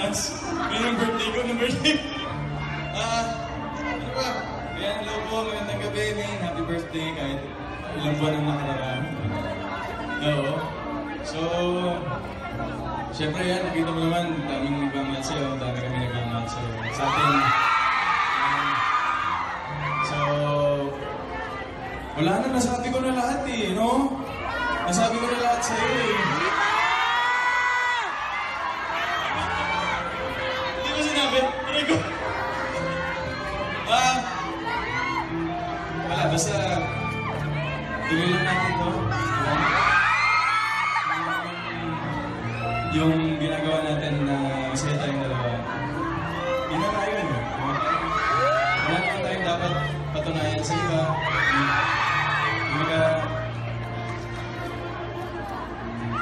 months. Ngayon yung birthday ko, ng birthday. Ano ba? Kaya hello po, magandang gabi, man. Happy birthday kahit ilang buwan ang nakararaan. Oo. So, syempre yan, nakita mo naman, daming nagmamahal sa'yo, dami kami nagmamahal sa'yo. Sa atin, so, wala na, nasabi ko na lahat eh, no? Nasabi ko na lahat sa'yo eh. Hindi ko sinabi, tuloy ko. Wala, basta, tuloy lang natin to. Yung ginagawa natin na masaya tayong dalawa, yun na tayo eh. Wala naman tayong dapat patunayan sa iba.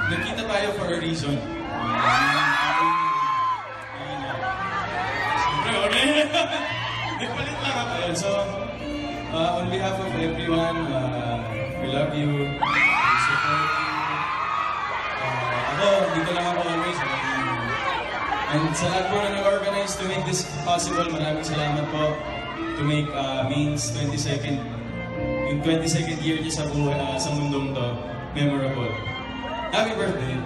Nagkita tayo for a reason. Siyempre, okay? Nagpalit lang ako. So, on behalf of everyone, we love you. We support you. Ako, dito lang ako always. And sa lahat po na nag-organize to make this possible, maraming salamat po to make Main's 22nd, yung 22nd year niya sa buhay, sa mundong to, memorable. Happy birthday!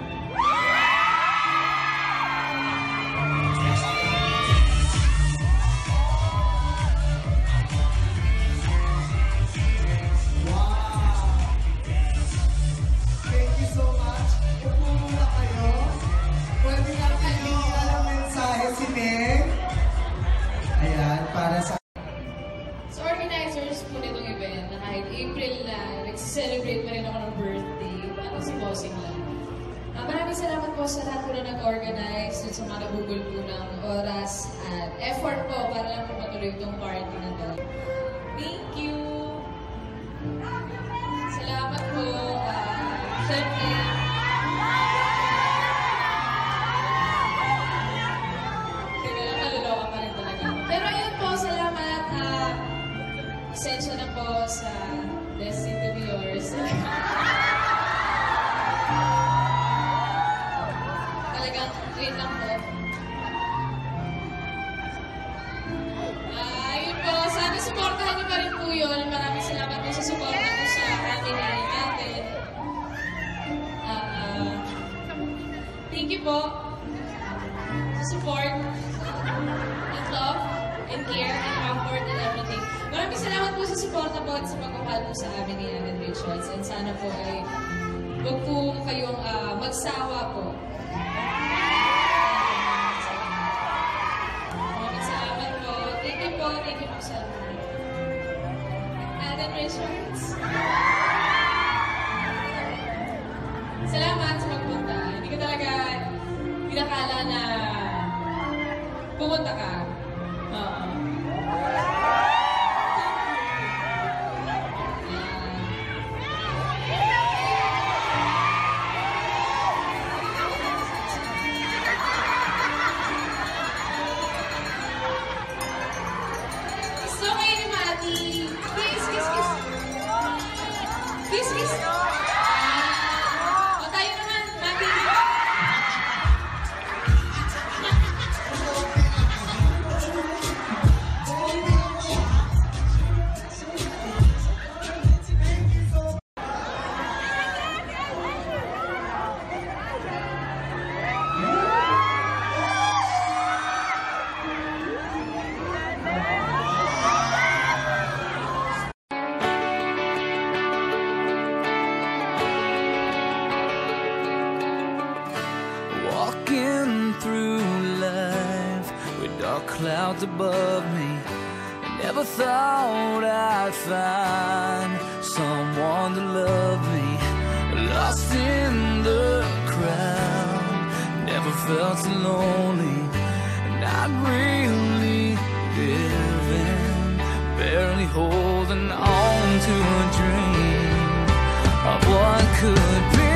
So, organizers po nitong event na kahit April na nag-celebrate pa rin ako ng birthday, ano si Bossing lang. Maraming salamat po sa lahat po na nag-organize, sa mga nabugol po ng oras at effort po para lang po matuloy itong party na to. Thank you! Salamat po. Siyempre, naluluwa pa rin talaga. Pero ayun po, salamat. Pasensya na po sa Destined to be yours. Talagang wait lang po. Ayun po, sana supportahan niyo pa rin po yun. Maraming salamat po sa suporta po sa atin natin. Thank you po sa support and love and care and comfort and everything. Maraming salamat po sa suporta po at sa pagmamahal po sa amin ni Alan Richards. And sana po ay huwag po kayong magsawa po. Maraming salamat po. Thank you po. Thank you po sa Alan Richards. Salamat sa pagpunta. Hindi ko talaga pinakala na pumunta ka. Gusto kayo ni Mati. Kiss, kiss, kiss. Kiss, kiss. O tayo naman, Mati. Walking through life with dark clouds above me, I never thought I'd find someone to love me. Lost in the crowd, never felt so lonely, not really living, barely holding on to a dream of what could be.